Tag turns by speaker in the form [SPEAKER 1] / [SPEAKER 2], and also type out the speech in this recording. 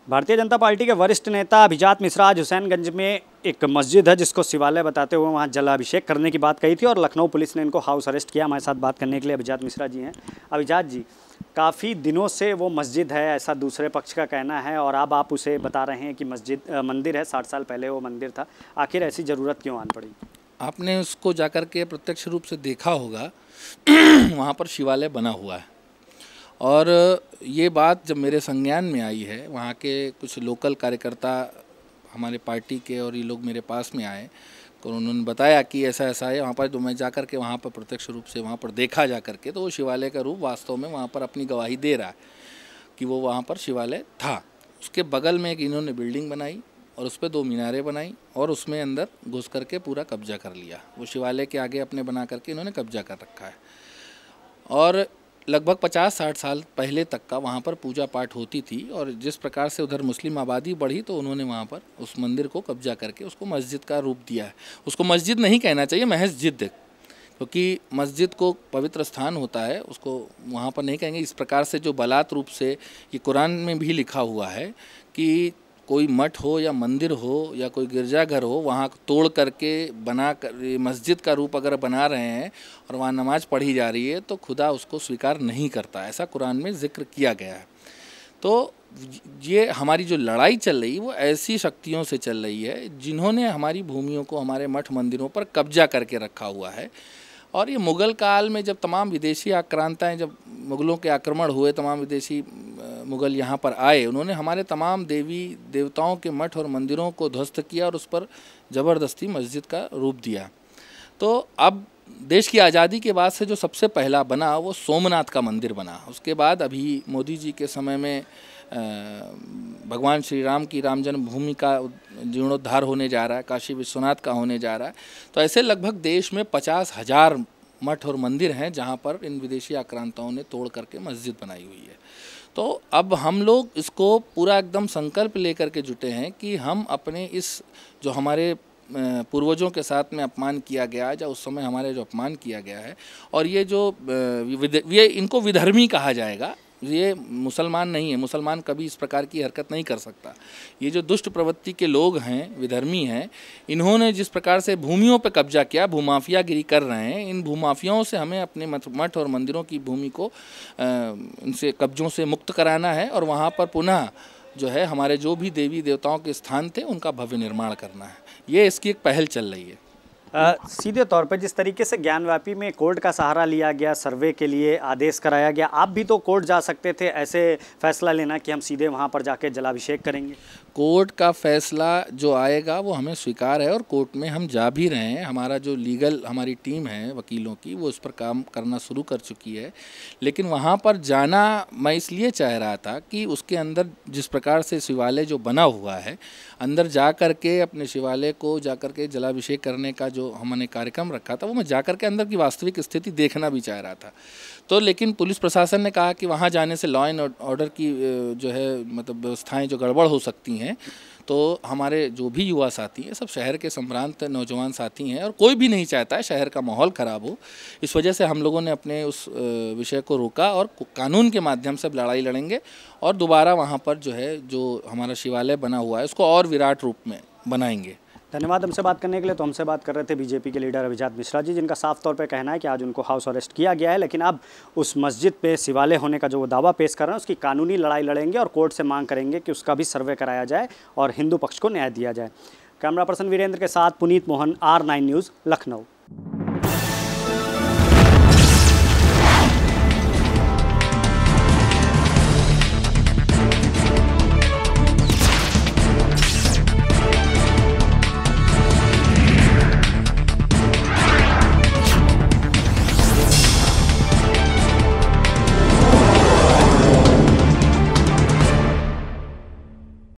[SPEAKER 1] Bharatiya Janata party के वरिष्ठ नेता अभिजात मिश्रा आज हुसैनगंज में एक मस्जिद है जिसको शिवालय बताते हुए वहां जलाभिषेक करने की बात कही थी और लखनऊ पुलिस ने इनको हाउस अरेस्ट किया। हमारे साथ बात करने के लिए अभिजात मिश्रा जी हैं। अभिजात जी, काफ़ी दिनों से वो मस्जिद है ऐसा दूसरे पक्ष का कहना है और अब आप उसे बता रहे हैं कि मंदिर है, 60 साल पहले वो मंदिर था। आखिर ऐसी ज़रूरत क्यों आन पड़ी?
[SPEAKER 2] आपने उसको जाकर के प्रत्यक्ष रूप से देखा होगा वहाँ पर शिवालय बना हुआ है। और ये बात जब मेरे संज्ञान में आई है, वहाँ के कुछ लोकल कार्यकर्ता हमारे पार्टी के और ये लोग मेरे पास में आए तो उन्होंने बताया कि ऐसा ऐसा है वहाँ पर। तो मैं जाकर के वहाँ पर प्रत्यक्ष रूप से वहाँ पर देखा जा कर के, तो वो शिवालय का रूप वास्तव में वहाँ पर अपनी गवाही दे रहा है कि वो वहाँ पर शिवालय था। उसके बगल में एक इन्होंने बिल्डिंग बनाई और उस पर 2 मीनारें बनाई और उसमें अंदर घुस करके पूरा कब्जा कर लिया। वो शिवालय के आगे अपने बना करके इन्होंने कब्जा कर रखा है। और लगभग 50-60 साल पहले तक का वहाँ पर पूजा पाठ होती थी और जिस प्रकार से उधर मुस्लिम आबादी बढ़ी तो उन्होंने वहाँ पर उस मंदिर को कब्जा करके उसको मस्जिद का रूप दिया है। उसको मस्जिद नहीं कहना चाहिए, महज जिद, क्योंकि मस्जिद को पवित्र स्थान होता है, उसको वहाँ पर नहीं कहेंगे। इस प्रकार से जो बलात् रूप से, ये कुरान में भी लिखा हुआ है कि कोई मठ हो या मंदिर हो या कोई गिरजाघर हो, वहाँ तोड़ करके बना कर मस्जिद का रूप अगर बना रहे हैं और वहाँ नमाज पढ़ी जा रही है तो खुदा उसको स्वीकार नहीं करता, ऐसा कुरान में जिक्र किया गया है। तो ये हमारी जो लड़ाई चल रही है वो ऐसी शक्तियों से चल रही है जिन्होंने हमारी भूमियों को, हमारे मठ मंदिरों पर कब्जा करके रखा हुआ है। और ये मुग़ल काल में जब तमाम विदेशी आक्रांताएँ, जब मुग़लों के आक्रमण हुए, तमाम विदेशी मुग़ल यहाँ पर आए, उन्होंने हमारे तमाम देवी देवताओं के मठ और मंदिरों को ध्वस्त किया और उस पर ज़बरदस्ती मस्जिद का रूप दिया। तो अब देश की आज़ादी के बाद से जो सबसे पहला बना वो सोमनाथ का मंदिर बना। उसके बाद अभी मोदी जी के समय में भगवान श्री राम की राम जन्मभूमि का जीर्णोद्धार होने जा रहा है, काशी विश्वनाथ का होने जा रहा है। तो ऐसे लगभग देश में 50,000 मठ और मंदिर हैं जहाँ पर इन विदेशी आक्रांताओं ने तोड़ करके मस्जिद बनाई हुई है। तो अब हम लोग इसको पूरा एकदम संकल्प लेकर के जुटे हैं कि हम अपने इस जो हमारे पूर्वजों के साथ में अपमान किया गया है, या उस समय हमारे जो अपमान किया गया है, और ये जो ये इनको विधर्मी कहा जाएगा, ये मुसलमान नहीं है, मुसलमान कभी इस प्रकार की हरकत नहीं कर सकता। ये जो दुष्ट प्रवृत्ति के लोग हैं, विधर्मी हैं, इन्होंने जिस प्रकार से भूमियों पर कब्जा किया, भूमाफियागिरी कर रहे हैं, इन भूमाफियाओं से हमें अपने मठ और मंदिरों की भूमि को इनसे कब्जों से मुक्त कराना है और वहाँ पर पुनः जो है हमारे जो भी देवी देवताओं के स्थान थे उनका भव्य निर्माण करना है। ये इसकी एक पहल चल रही है।
[SPEAKER 1] सीधे तौर पर जिस तरीके से ज्ञानव्यापी में कोर्ट का सहारा लिया गया, सर्वे के लिए आदेश कराया गया, आप भी तो कोर्ट जा सकते थे ऐसे फैसला लेना कि हम सीधे वहां पर जाके जलाभिषेक करेंगे।
[SPEAKER 2] कोर्ट का फैसला जो आएगा वो हमें स्वीकार है और कोर्ट में हम जा भी रहे हैं। हमारा जो लीगल हमारी टीम है वकीलों की, वो इस पर काम करना शुरू कर चुकी है। लेकिन वहाँ पर जाना मैं इसलिए चाह रहा था कि उसके अंदर जिस प्रकार से शिवालय जो बना हुआ है, अंदर जा कर के अपने शिवालय को जा कर के जलाभिषेक करने का जो हमने कार्यक्रम रखा था, वो मैं जा कर के अंदर की वास्तविक स्थिति देखना भी चाह रहा था। तो लेकिन पुलिस प्रशासन ने कहा कि वहाँ जाने से लॉ एंड ऑर्डर की जो है मतलब व्यवस्थाएं जो गड़बड़ हो सकती हैं। तो हमारे जो भी युवा साथी हैं, सब शहर के संभ्रांत नौजवान साथी हैं और कोई भी नहीं चाहता है शहर का माहौल ख़राब हो। इस वजह से हम लोगों ने अपने उस विषय को रोका और कानून के माध्यम से लड़ाई लड़ेंगे और दोबारा वहाँ पर जो है जो हमारा शिवालय बना हुआ है उसको और विराट रूप में बनाएंगे।
[SPEAKER 1] धन्यवाद हमसे बात करने के लिए। तो हमसे बात कर रहे थे बीजेपी के लीडर अभिजात मिश्रा जी, जिनका साफ तौर पे कहना है कि आज उनको हाउस अरेस्ट किया गया है, लेकिन अब उस मस्जिद पे शिवालय होने का जो वो दावा पेश कर रहे हैं उसकी कानूनी लड़ाई लड़ेंगे और कोर्ट से मांग करेंगे कि उसका भी सर्वे कराया जाए और हिंदू पक्ष को न्याय दिया जाए। कैमरा पर्सन वीरेंद्र के साथ पुनीत मोहन, R9 न्यूज़, लखनऊ।